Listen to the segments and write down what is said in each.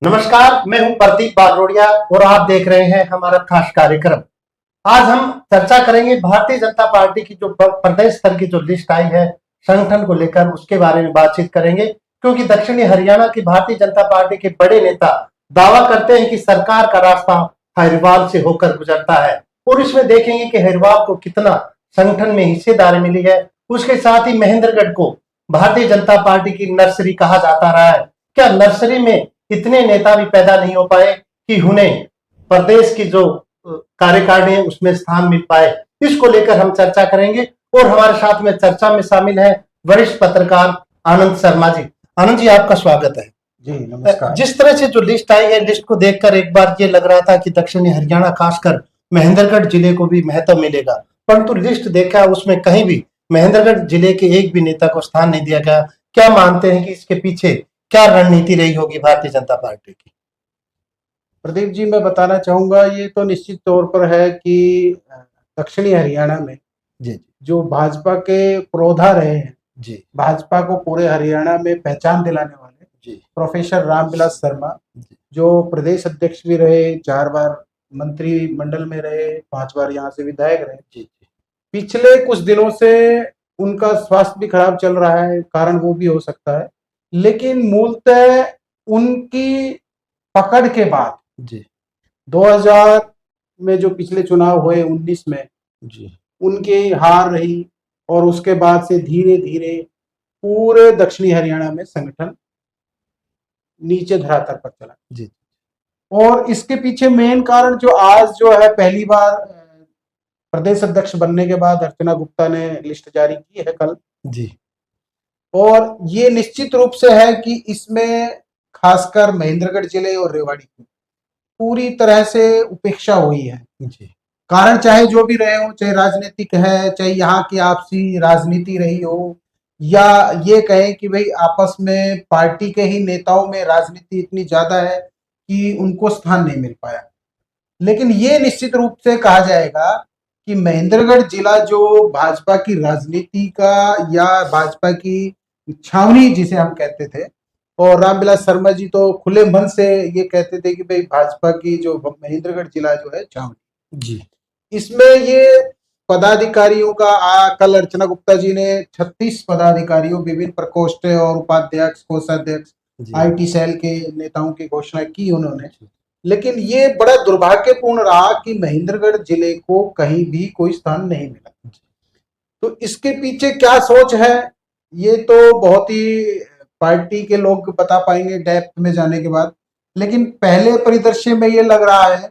नमस्कार, मैं हूं प्रदीप बागरोडिया और आप देख रहे हैं हमारा खास कार्यक्रम। आज हम चर्चा करेंगे भारतीय जनता पार्टी की जो प्रदेश स्तर की जो लिस्ट आई है संगठन को लेकर, उसके बारे में बातचीत करेंगे। क्योंकि दक्षिणी हरियाणा की भारतीय जनता पार्टी के बड़े नेता दावा करते हैं कि सरकार का रास्ता हरिद्वार से होकर गुजरता है, और इसमें देखेंगे कि हरिद्वार को कितना संगठन में हिस्सेदारी मिली है। उसके साथ ही महेंद्रगढ़ को भारतीय जनता पार्टी की नर्सरी कहा जाता रहा है। क्या नर्सरी में इतने नेता भी पैदा नहीं हो पाए कि उन्हें प्रदेश की जो कार्यकारिणी है उसमें स्थान मिल पाए? इसको लेकर हम चर्चा करेंगे और हमारे साथ में चर्चा में शामिल है वरिष्ठ पत्रकार आनंद शर्मा जी। आनंद जी, आपका स्वागत है। जी नमस्कार। जिस तरह से जो लिस्ट आई है, लिस्ट को देखकर एक बार ये लग रहा था कि दक्षिणी हरियाणा खासकर महेंद्रगढ़ जिले को भी महत्व मिलेगा, परंतु लिस्ट देखा उसमें कहीं भी महेंद्रगढ़ जिले के एक भी नेता को स्थान नहीं दिया गया। क्या मानते हैं कि इसके पीछे क्या रणनीति रही होगी भारतीय जनता पार्टी की? प्रदीप जी, मैं बताना चाहूंगा, ये तो निश्चित तौर पर है कि दक्षिणी हरियाणा में जी जो भाजपा के पुरोधा रहे हैं, जी भाजपा को पूरे हरियाणा में पहचान दिलाने वाले जी प्रोफेसर रामविलास शर्मा, जो प्रदेश अध्यक्ष भी रहे, 4 बार मंत्रिमंडल में रहे, 5 बार यहाँ से विधायक रहे। जी पिछले कुछ दिनों से उनका स्वास्थ्य भी खराब चल रहा है, कारण वो भी हो सकता है, लेकिन मूलतः उनकी पकड़ के बाद जी 2000 में जो पिछले चुनाव हुए 19 में जी उनकी हार रही, और उसके बाद से धीरे धीरे पूरे दक्षिणी हरियाणा में संगठन नीचे धरातल पर चला। जी और इसके पीछे मेन कारण जो आज जो है, पहली बार प्रदेश अध्यक्ष बनने के बाद अर्चना गुप्ता ने लिस्ट जारी की है कल जी और ये निश्चित रूप से है कि इसमें खासकर महेंद्रगढ़ जिले और रेवाड़ी की पूरी तरह से उपेक्षा हुई है। जी कारण चाहे जो भी रहे हो, चाहे राजनीतिक है, चाहे यहाँ की आपसी राजनीति रही हो, या ये कहें कि भाई आपस में पार्टी के ही नेताओं में राजनीति इतनी ज्यादा है कि उनको स्थान नहीं मिल पाया। लेकिन ये निश्चित रूप से कहा जाएगा कि महेंद्रगढ़ जिला जो भाजपा की राजनीति का या भाजपा की छावनी जिसे हम कहते थे, और रामविलास शर्मा जी तो खुले मन से ये कहते थे कि भाई भाजपा की जो महेंद्रगढ़ जिला जो है छावनी, जी इसमें ये पदाधिकारियों का कल अर्चना गुप्ता जी ने 36 पदाधिकारियों, विभिन्न प्रकोष्ठ और उपाध्यक्ष, कोषाध्यक्ष, आईटी सेल के नेताओं की घोषणा की उन्होंने। लेकिन ये बड़ा दुर्भाग्यपूर्ण रहा कि महेंद्रगढ़ जिले को कहीं भी कोई स्थान नहीं मिला। तो इसके पीछे क्या सोच है, ये तो बहुत ही पार्टी के लोग बता पाएंगे डेप्थ में जाने के बाद। लेकिन पहले परिदृश्य में ये लग रहा है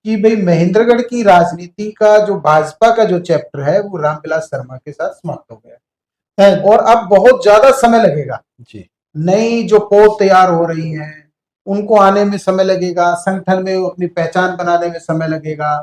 कि भाई महेंद्रगढ़ की राजनीति का जो भाजपा का जो चैप्टर है वो रामविलास शर्मा के साथ समाप्त हो गया है, और अब बहुत ज्यादा समय लगेगा। जी नई जो पोल तैयार हो रही हैं उनको आने में समय लगेगा, संगठन में अपनी पहचान बनाने में समय लगेगा।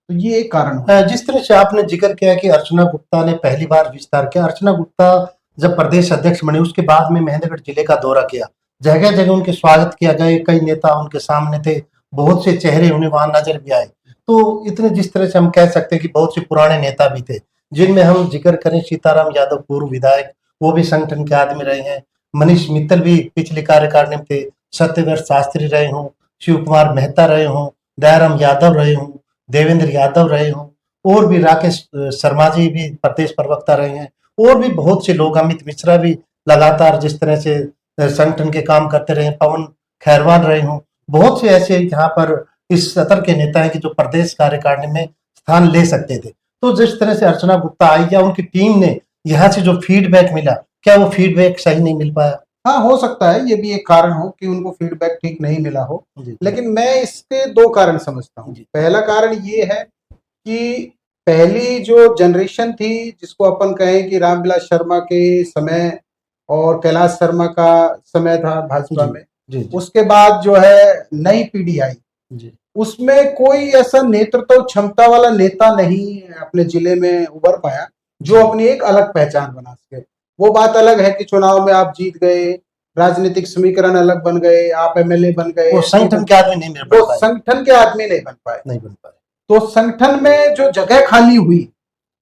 तो ये एक कारण है। जिस तरह से आपने जिक्र किया कि अर्चना गुप्ता ने पहली बार विस्तार किया, अर्चना गुप्ता जब प्रदेश अध्यक्ष बने उसके बाद में महेंद्रगढ़ जिले का दौरा किया, जगह जगह उनके स्वागत किया गया, कई नेता उनके सामने थे, बहुत से चेहरे उन्हें वहां नजर भी आए। तो इतने जिस तरह से हम कह सकते हैं कि बहुत से पुराने नेता भी थे, जिनमें हम जिक्र करें सीताराम यादव पूर्व विधायक, वो भी संगठन के आदमी रहे हैं। मनीष मित्तल भी पिछले कार्यकारिणी में थे। सत्यव्रत शास्त्री रहे हों, शिव कुमार मेहता रहे हों, दयाराम यादव रहे हों, देवेंद्र यादव रहे हों, और भी राकेश शर्मा जी भी प्रदेश प्रवक्ता रहे हैं, और भी बहुत से लोग, अमित मिश्रा भी लगातार जिस तरह से संगठन के काम करते रहे, पवन खैरवाल रहे हों, बहुत से ऐसे यहाँ पर इस स्तर के नेता हैं कि जो प्रदेश कार्यकारिणी में स्थान ले सकते थे। तो जिस तरह से अर्चना गुप्ता आई या उनकी टीम ने यहाँ से जो फीडबैक मिला, क्या वो फीडबैक सही नहीं मिल पाया? हाँ, हो सकता है ये भी एक कारण हो कि उनको फीडबैक ठीक नहीं मिला हो। लेकिन मैं इसके 2 कारण समझता हूँ। पहला कारण ये है कि पहली जो जनरेशन थी, जिसको अपन कहें कि रामविलास शर्मा के समय और कैलाश शर्मा का समय था भाजपा में, उसके बाद जो है नई पीढ़ी आई, उसमें कोई ऐसा नेतृत्व क्षमता वाला नेता नहीं अपने जिले में उभर पाया जो अपनी एक अलग पहचान बना सके। वो बात अलग है कि चुनाव में आप जीत गए, राजनीतिक समीकरण अलग बन गए, आप एमएलए बन गए, वो संगठन के आदमी नहीं बन पाए। संगठन के आदमी नहीं बन पाए। तो संगठन में जो जगह खाली हुई,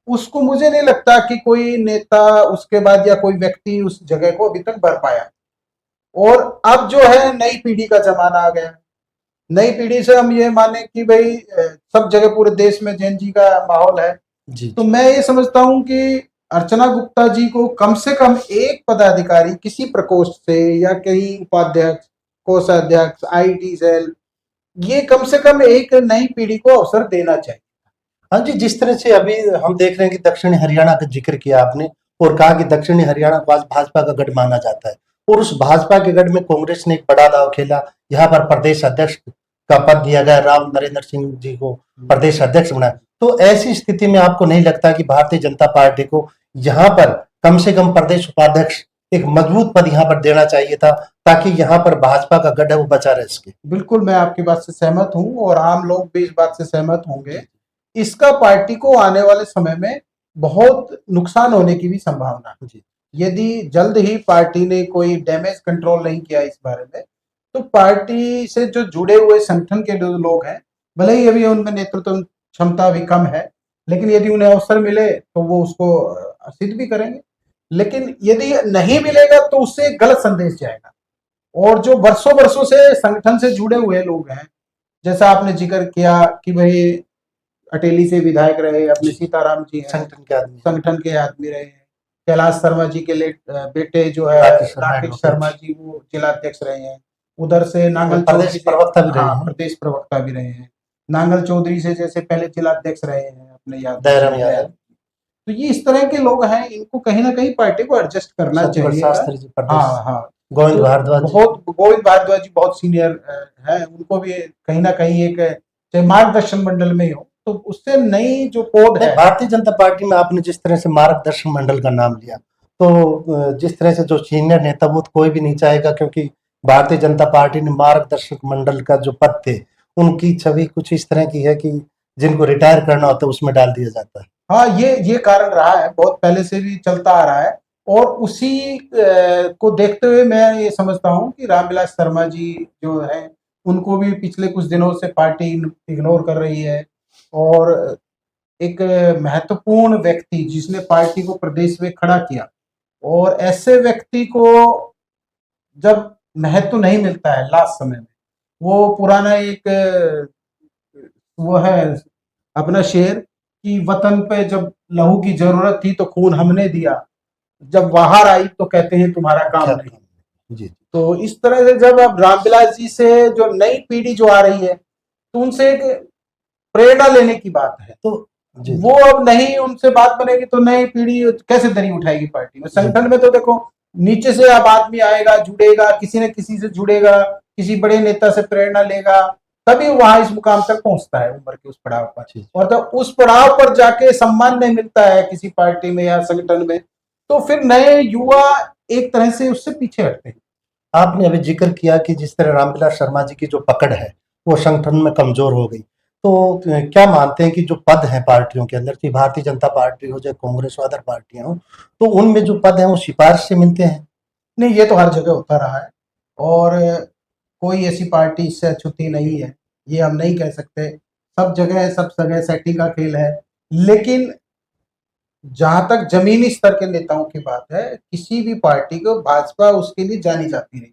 उसको मुझे नहीं लगता कि कोई नेता उसके बाद या कोई व्यक्ति उस जगह को अभी तक भर पाया। और अब जो है नई पीढ़ी का जमाना आ गया। नई पीढ़ी से हम ये माने कि भाई सब जगह पूरे देश में जैन जी का माहौल है। जी तो जी मैं ये समझता हूं कि अर्चना गुप्ता जी को कम से कम एक पदाधिकारी किसी प्रकोष्ठ से या कहीं उपाध्यक्ष, कोषाध्यक्ष, आईटी सेल, ये कम से कम एक नई पीढ़ी को अवसर देना चाहिए। हाँ जी, जिस तरह से अभी हम देख रहे हैं कि दक्षिणी हरियाणा का जिक्र किया आपने और कहा कि दक्षिणी हरियाणा को आज भाजपा का गढ़ माना जाता है और उस भाजपा के गढ़ में कांग्रेस ने एक बड़ा दांव खेला। यहाँ पर प्रदेश अध्यक्ष का पद दिया गया, राव नरेंद्र सिंह जी को प्रदेश अध्यक्ष बनाया। तो ऐसी स्थिति में आपको नहीं लगता कि भारतीय जनता पार्टी को यहाँ पर कम से कम प्रदेश उपाध्यक्ष एक मजबूत पद यहाँ पर देना चाहिए था, ताकि यहाँ पर भाजपा का गढ़ है वो बचा रह सके? बिल्कुल, मैं आपकी बात से सहमत हूं और आम लोग भी इस बात से सहमत होंगे। इसका पार्टी को आने वाले समय में बहुत नुकसान होने की भी संभावना है। जी यदि जल्द ही पार्टी ने कोई डैमेज कंट्रोल नहीं किया इस बारे में, तो पार्टी से जो जुड़े हुए संगठन के जो लोग हैं, भले ही अभी उनमें नेतृत्व क्षमता भी कम है, लेकिन यदि उन्हें अवसर मिले तो वो उसको सिद्ध भी करेंगे। लेकिन यदि नहीं मिलेगा तो उससे एक गलत संदेश जाएगा। और जो वर्षों वर्षों से संगठन से जुड़े हुए लोग हैं, जैसा आपने जिक्र किया कि भाई अटेली से विधायक रहे, अपने जी, सीताराम जी हैं, संगठन के आदमी संगठन के आदमी रहे हैं। कैलाश शर्मा जी के बेटे जो है राकेश शर्मा राकेश एडवोकेट, शर्मा जी, वो जिलाध्यक्ष रहे हैं। उधर से नांगल प्रदेश चौधरी से, प्रवक्ता भी रहे हाँ, हैं, प्रदेश प्रवक्ता भी रहे हैं। नांगल चौधरी से जैसे पहले जिलाध्यक्ष रहे हैं अपने दयाराम यादव, तो ये इस तरह के लोग हैं, इनको कहीं ना कहीं पार्टी को एडजस्ट करना सत्यव्रत चाहिएगा। शास्त्री जी प्रदेश, हाँ हाँ। गोविंद तो भारद्वाज जी। बहुत गोविंद भारद्वाज जी बहुत सीनियर है, उनको भी कहीं ना कहीं एक चाहे मार्गदर्शन मंडल में ही हो तो उससे नई जो पोद नहीं, है। भारतीय जनता पार्टी में आपने जिस तरह से मार्गदर्शन मंडल का नाम लिया, तो जिस तरह से जो सीनियर नेता वो तो कोई भी नहीं चाहेगा, क्योंकि भारतीय जनता पार्टी ने मार्गदर्शक मंडल का जो पद थे उनकी छवि कुछ इस तरह की है कि जिनको रिटायर करना होता है उसमें डाल दिया जाता है। हाँ, ये कारण रहा है, बहुत पहले से भी चलता आ रहा है। और उसी को देखते हुए मैं ये समझता हूँ कि रामविलास शर्मा जी जो है, उनको भी पिछले कुछ दिनों से पार्टी इग्नोर कर रही है। और एक महत्वपूर्ण व्यक्ति जिसने पार्टी को प्रदेश में खड़ा किया, और ऐसे व्यक्ति को जब महत्व नहीं मिलता है लास्ट समय में, वो पुराना एक वो है अपना शेर कि वतन पे जब लहू की जरूरत थी तो खून हमने दिया, जब बाहर आई तो कहते हैं तुम्हारा काम क्या नहीं। जी तो इस तरह से जब अब रामविलास जी से जो नई पीढ़ी जो आ रही है, तो उनसे एक प्रेरणा लेने की बात है। तो जी वो अब नहीं उनसे बात बनेगी तो नई पीढ़ी कैसे दरी उठाएगी पार्टी में? संगठन में तो देखो नीचे से अब आदमी आएगा, जुड़ेगा, किसी न किसी से जुड़ेगा, किसी बड़े नेता से प्रेरणा लेगा, तभी वहां इस मुकाम तक पहुंचता है उम्र के उस पड़ाव पर। जी। और जब उस पड़ाव पर जाके सम्मान नहीं मिलता है किसी पार्टी में या संगठन में, तो फिर नए युवा एक तरह से उससे पीछे हटते हैं। आपने अभी जिक्र किया कि जिस तरह रामविलास शर्मा जी की जो पकड़ है वो संगठन में कमजोर हो गई, तो क्या मानते हैं कि जो पद हैं पार्टियों के अंदर, चाहे भारतीय जनता पार्टी हो चाहे कांग्रेस हो अदर पार्टियां हो, तो उनमें जो पद हैं वो सिफारिश से मिलते हैं? नहीं, ये तो हर जगह होता रहा है और कोई ऐसी पार्टी इससे अछूती नहीं है, ये हम नहीं कह सकते। सब जगह सेटिंग का खेल है। लेकिन जहां तक जमीनी स्तर के नेताओं की बात है, किसी भी पार्टी को भाजपा उसके लिए जानी जाती रही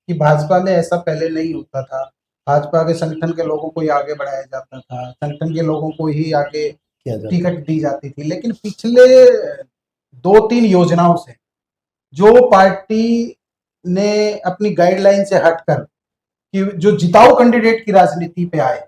कि भाजपा में ऐसा पहले नहीं होता था। भाजपा के संगठन के लोगों को ही आगे बढ़ाया जाता था, संगठन के लोगों को ही आगे किया जाता है। टिकट दी जाती थी। लेकिन पिछले 2-3 योजनाओं से जो पार्टी ने अपनी गाइडलाइन से हटकर कि जो जिताऊ कैंडिडेट की राजनीति पे आए,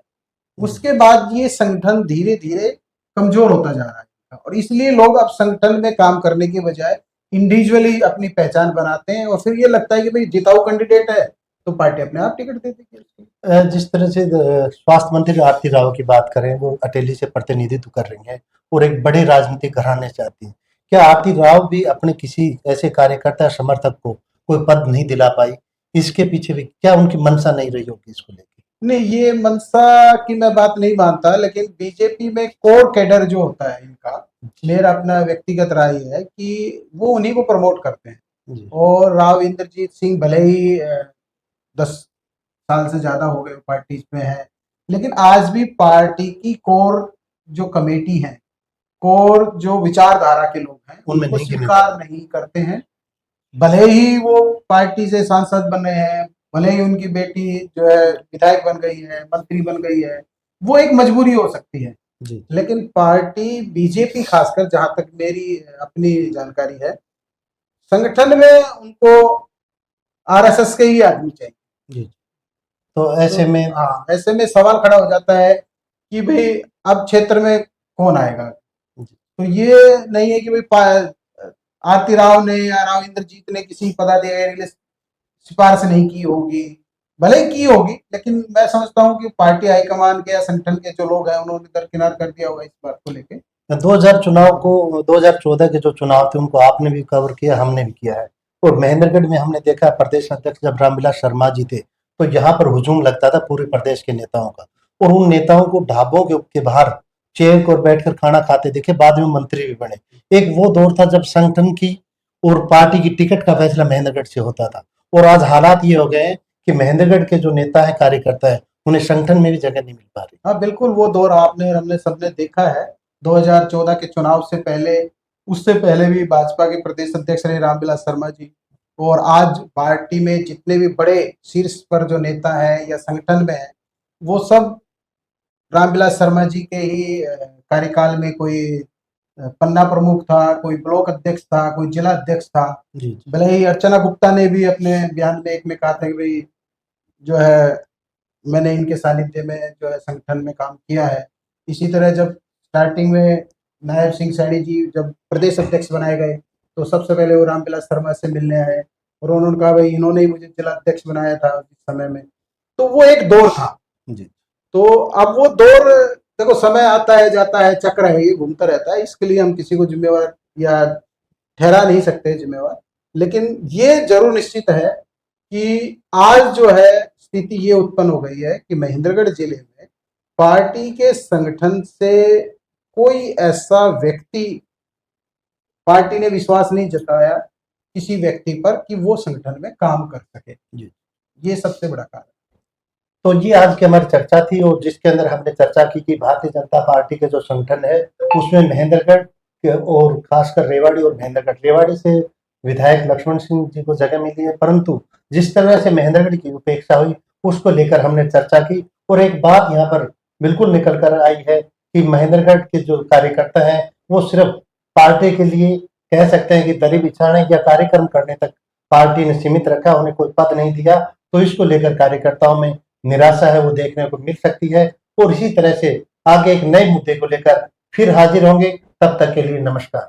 उसके बाद ये संगठन धीरे धीरे कमजोर होता जा रहा है। और इसलिए लोग अब संगठन में काम करने के बजाय इंडिविजुअली अपनी पहचान बनाते हैं, और फिर ये लगता है कि भाई जिताऊ कैंडिडेट है तो पार्टी अपने आप टिकट दे देगी। जिस तरह से स्वास्थ्य मंत्री आरती राव की बात करें, वो अटेली से प्रतिनिधित्व कर रही हैं और एक बड़े राजनीतिक घराने से आती हैं। क्या आरती राव भी अपने किसी ऐसे कार्यकर्ता या समर्थक को कोई पद नहीं दिला पाई? इसके पीछे भी क्या उनकी मंशा नहीं रही होगी इसको लेकर? नहीं, ये मनसा की मैं बात नहीं मानता, लेकिन बीजेपी में कोर कैडर जो होता है इनका, मेरा अपना व्यक्तिगत राय है कि वो उन्हीं को प्रमोट करते हैं। जी और राव इंद्रजीत सिंह भले ही 10 साल से ज्यादा हो गए पार्टी में है, लेकिन आज भी पार्टी की कोर जो कमेटी है, कोर जो विचारधारा के लोग हैं, उनमें उनको नहीं गिने स्वीकार नहीं करते हैं। भले ही वो पार्टी से सांसद बने हैं, भले ही उनकी बेटी जो है विधायक बन गई है, मंत्री बन गई है, वो एक मजबूरी हो सकती है। जी लेकिन पार्टी बीजेपी, खासकर जहां तक मेरी अपनी जानकारी है, संगठन में उनको आरएसएस के ही आदमी चाहिए। जी। तो ऐसे तो में हाँ, ऐसे में सवाल खड़ा हो जाता है कि भाई अब क्षेत्र में कौन आएगा। तो ये नहीं है कि भाई आरती राव ने या राव इंद्रजीत ने किसी पदाधिकारी ने सिफारिश नहीं की होगी, भले ही की होगी, लेकिन मैं समझता हूँ कि पार्टी हाईकमान के या संगठन के जो लोग हैं उन्होंने दरकिनार कर दिया होगा इस बात को लेके। 2000 चुनाव को 2014 के जो चुनाव थे उनको आपने भी कवर किया, हमने भी किया है। और महेंद्रगढ़ में हमने देखा प्रदेश अध्यक्ष जब रामविलास शर्मा जी थे तो यहाँ पर हुजूम लगता था पूरे प्रदेश के नेताओं का, और उन नेताओं को ढाबों के बाहर चेयर पर बैठकर खाना खाते देखे, बाद में मंत्री भी बने। एक वो दौर था जब संगठन की और पार्टी की टिकट का फैसला महेंद्रगढ़ से होता था, और आज हालात ये हो गए हैं कि महेंद्रगढ़ के जो नेता है, कार्यकर्ता है, उन्हें संगठन में भी जगह नहीं मिल पा रही। हाँ बिल्कुल, वो दौर आपने और हमने सबने देखा है 2014 के चुनाव से पहले, उससे पहले भी भाजपा के प्रदेश अध्यक्ष रहे रामविलास शर्मा जी, और आज पार्टी में जितने भी बड़े शीर्ष पर जो नेता है या संगठन में है, वो सब रामविलास शर्मा जी के ही कार्यकाल में, कोई पन्ना प्रमुख था, कोई ब्लॉक अध्यक्ष था, कोई जिला अध्यक्ष था। जी भले ही अर्चना गुप्ता ने भी अपने बयान में एक में कहा था कि भाई जो है मैंने इनके सानिध्य में जो है संगठन में काम किया है। इसी तरह जब स्टार्टिंग में नायब सिंह सैनी जी जब प्रदेश अध्यक्ष बनाए गए तो सबसे पहले वो रामविलास शर्मा से मिलने आए और उन्होंने कहा भाई इन्होंने ही मुझे जिला अध्यक्ष बनाया था उस समय में। तो वो एक दौर था। जी तो अब वो दौर, देखो समय आता है जाता है, चक्र है, ये घूमता रहता है, इसके लिए हम किसी को जिम्मेवार या ठहरा नहीं सकते जिम्मेवार। लेकिन ये जरूर निश्चित है कि आज जो है स्थिति ये उत्पन्न हो गई है कि महेंद्रगढ़ जिले में पार्टी के संगठन से कोई ऐसा व्यक्ति, पार्टी ने विश्वास नहीं जताया किसी व्यक्ति पर कि वो संगठन में काम कर सके। जी। ये सबसे बड़ा कारण। तो ये आज की हमारी चर्चा थी, और जिसके अंदर हमने चर्चा की कि भारतीय जनता पार्टी के जो संगठन है उसमें महेंद्रगढ़ और खासकर रेवाड़ी और महेंद्रगढ़, रेवाड़ी से विधायक लक्ष्मण सिंह जी को जगह मिली है, परंतु जिस तरह से महेंद्रगढ़ की उपेक्षा हुई उसको लेकर हमने चर्चा की। और एक बात यहाँ पर बिल्कुल निकल कर आई है कि महेंद्रगढ़ के जो कार्यकर्ता हैं वो सिर्फ पार्टी के लिए कह सकते हैं कि दली बिछाने या कार्यक्रम करने तक पार्टी ने सीमित रखा, उन्हें कोई पद नहीं दिया। तो इसको लेकर कार्यकर्ताओं में निराशा है वो देखने को मिल सकती है, और इसी तरह से आगे एक नए मुद्दे को लेकर फिर हाजिर होंगे। तब तक के लिए नमस्कार।